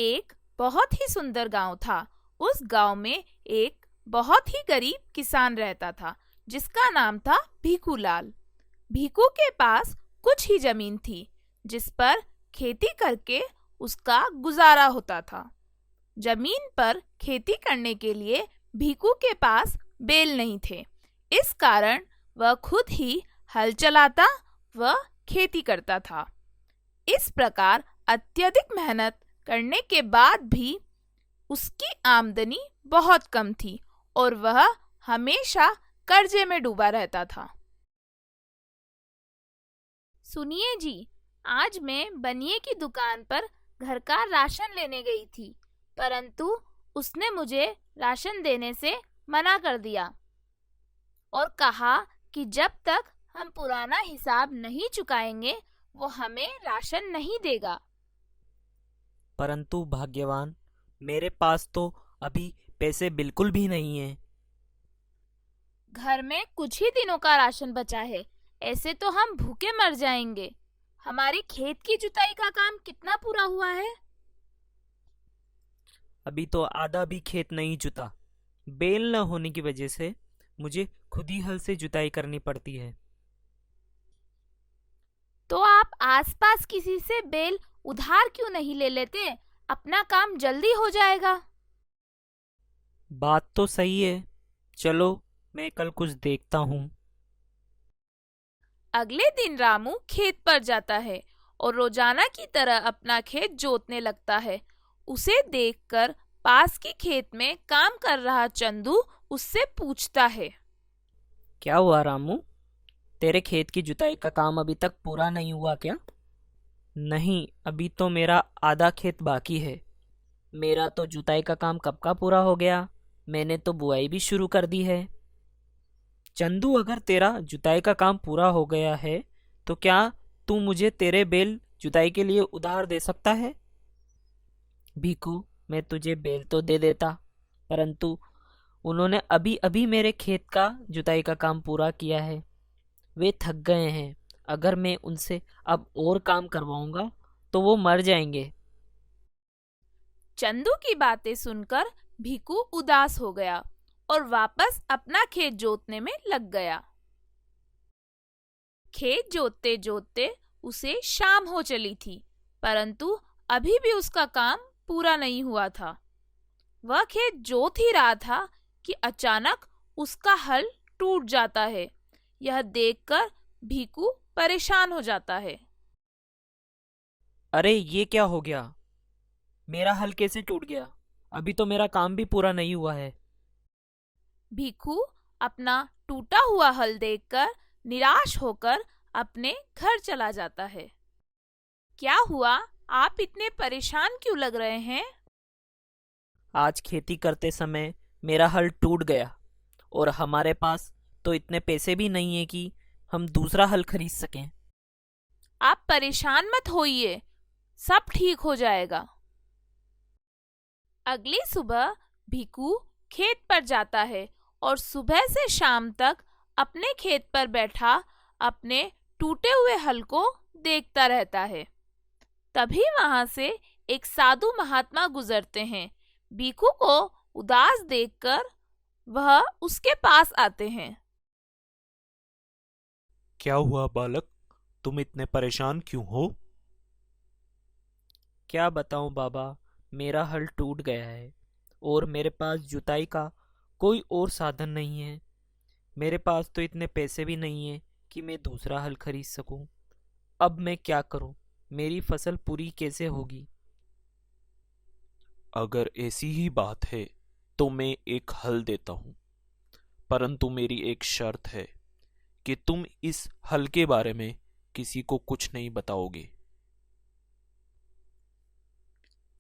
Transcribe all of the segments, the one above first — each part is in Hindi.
एक बहुत ही सुंदर गांव था। उस गांव में एक बहुत ही गरीब किसान रहता था जिसका नाम था भीखूलाल। भीखू के पास कुछ ही जमीन थी जिस पर खेती करके उसका गुजारा होता था। जमीन पर खेती करने के लिए भीखू के पास बैल नहीं थे। इस कारण वह खुद ही हल चलाता व खेती करता था। इस प्रकार अत्यधिक मेहनत करने के बाद भी उसकी आमदनी बहुत कम थी और वह हमेशा कर्जे में डूबा रहता था। सुनिए जी, आज मैं बनिए की दुकान पर घर का राशन लेने गई थी, परंतु उसने मुझे राशन देने से मना कर दिया और कहा कि जब तक हम पुराना हिसाब नहीं चुकाएंगे वो हमें राशन नहीं देगा। परंतु भाग्यवान, मेरे पास तो अभी पैसे बिल्कुल भी नहीं हैं। घर में कुछ ही दिनों का राशन बचा है, ऐसे तो हम भूखे मर जाएंगे। हमारी खेत की जुताई का काम कितना पूरा हुआ है? अभी तो आधा भी खेत नहीं जुता। बैल न होने की वजह से मुझे खुद ही हल से जुताई करनी पड़ती है। तो आप आसपास किसी से बैल उधार क्यों नहीं ले लेते? अपना काम जल्दी हो जाएगा। बात तो सही है। चलो, मैं कल कुछ देखता हूँ। अगले दिन रामू खेत पर जाता है और रोजाना की तरह अपना खेत जोतने लगता है। उसे देखकर पास के खेत में काम कर रहा चंदू उससे पूछता है। क्या हुआ रामू? तेरे खेत की जुताई का काम अभी तक पूरा नहीं हुआ क्या? नहीं, अभी तो मेरा आधा खेत बाकी है। मेरा तो जुताई का काम कब का पूरा हो गया। मैंने तो बुआई भी शुरू कर दी है। चंदू, अगर तेरा जुताई का काम पूरा हो गया है तो क्या तू मुझे तेरे बैल जुताई के लिए उधार दे सकता है? भीखू, मैं तुझे बैल तो दे देता, परंतु उन्होंने अभी अभी मेरे खेत का जुताई का काम पूरा किया है। वे थक गए हैं। अगर मैं उनसे अब और काम करवाऊंगा तो वो मर जाएंगे। चंदू की बातें सुनकर भीकू उदास हो गया और वापस अपना खेत जोतने में लग गया। खेत जोतते जोतते उसे शाम हो चली थी, परंतु अभी भी उसका काम पूरा नहीं हुआ था। वह खेत जोत ही रहा था कि अचानक उसका हल टूट जाता है। यह देखकर भीकू परेशान हो जाता है। अरे, ये क्या हो गया? मेरा हल कैसे टूट गया? अभी तो मेरा काम भी पूरा नहीं हुआ है। भीखू अपना टूटा हुआ हल देखकर निराश होकर अपने घर चला जाता है। क्या हुआ? आप इतने परेशान क्यों लग रहे हैं? आज खेती करते समय मेरा हल टूट गया और हमारे पास तो इतने पैसे भी नहीं है कि हम दूसरा हल खरीद सकें। आप परेशान मत होइए, सब ठीक हो जाएगा। अगली सुबह भीकू खेत पर जाता है और सुबह से शाम तक अपने खेत पर बैठा अपने टूटे हुए हल को देखता रहता है। तभी वहां से एक साधु महात्मा गुजरते हैं। भीखू को उदास देखकर वह उसके पास आते हैं। क्या हुआ बालक, तुम इतने परेशान क्यों हो? क्या बताऊं बाबा, मेरा हल टूट गया है और मेरे पास जुताई का कोई और साधन नहीं है। मेरे पास तो इतने पैसे भी नहीं है कि मैं दूसरा हल खरीद सकूं। अब मैं क्या करूं? मेरी फसल पूरी कैसे होगी? अगर ऐसी ही बात है तो मैं एक हल देता हूँ, परंतु मेरी एक शर्त है कि तुम इस हल के बारे में किसी को कुछ नहीं बताओगे।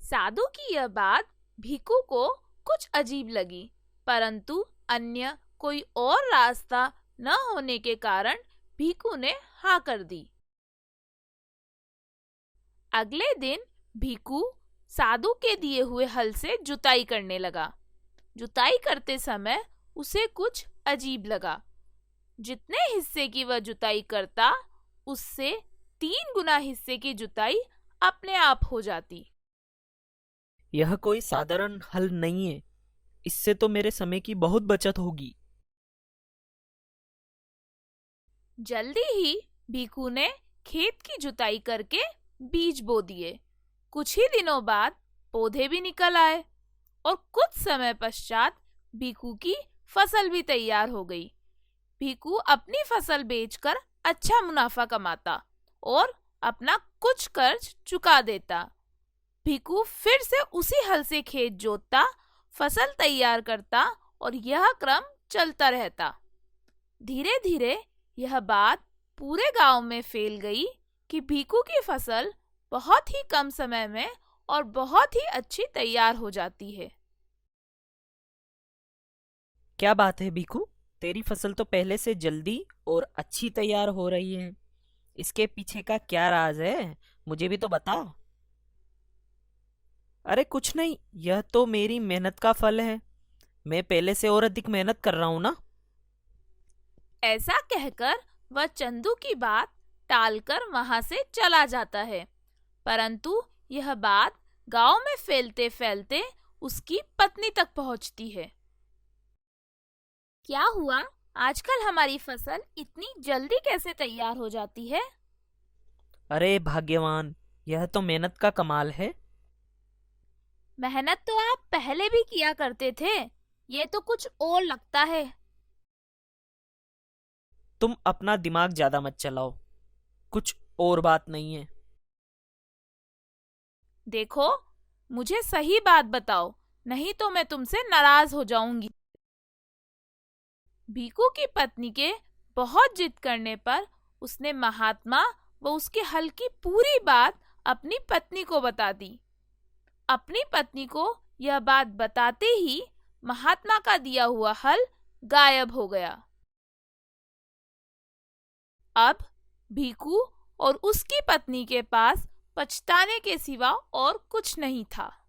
साधु की यह बात भीकू को कुछ अजीब लगी, परंतु अन्य कोई और रास्ता न होने के कारण भीकू ने हाँ कर दी। अगले दिन भीकू साधु के दिए हुए हल से जुताई करने लगा। जुताई करते समय उसे कुछ अजीब लगा। जितने हिस्से की वह जुताई करता, उससे 3 गुना हिस्से की जुताई अपने आप हो जाती। यह कोई साधारण हल नहीं है। इससे तो मेरे समय की बहुत बचत होगी। जल्दी ही भीखू ने खेत की जुताई करके बीज बो दिए। कुछ ही दिनों बाद पौधे भी निकल आए और कुछ समय पश्चात भीखू की फसल भी तैयार हो गई। भीखू अपनी फसल बेचकर अच्छा मुनाफा कमाता और अपना कुछ कर्ज चुका देता। भीखू फिर से उसी हल से खेत जोतता, फसल तैयार करता और यह क्रम चलता रहता। धीरे धीरे यह बात पूरे गांव में फैल गई कि भीखू की फसल बहुत ही कम समय में और बहुत ही अच्छी तैयार हो जाती है। क्या बात है भीखू, तेरी फसल तो पहले से जल्दी और अच्छी तैयार हो रही है। इसके पीछे का क्या राज है, मुझे भी तो बता। अरे कुछ नहीं, यह तो मेरी मेहनत का फल है। मैं पहले से और अधिक मेहनत कर रहा हूं ना। ऐसा कहकर वह चंदू की बात टालकर वहां से चला जाता है। परंतु यह बात गांव में फैलते फैलते उसकी पत्नी तक पहुंचती है। क्या हुआ? आजकल हमारी फसल इतनी जल्दी कैसे तैयार हो जाती है? अरे भाग्यवान, यह तो मेहनत का कमाल है। मेहनत तो आप पहले भी किया करते थे, ये तो कुछ और लगता है। तुम अपना दिमाग ज्यादा मत चलाओ, कुछ और बात नहीं है। देखो, मुझे सही बात बताओ, नहीं तो मैं तुमसे नाराज हो जाऊंगी। भीखू की पत्नी के बहुत जिद करने पर उसने महात्मा व उसके हल की पूरी बात अपनी पत्नी को बता दी। अपनी पत्नी को यह बात बताते ही महात्मा का दिया हुआ हल गायब हो गया। अब भीखू और उसकी पत्नी के पास पछताने के सिवा और कुछ नहीं था।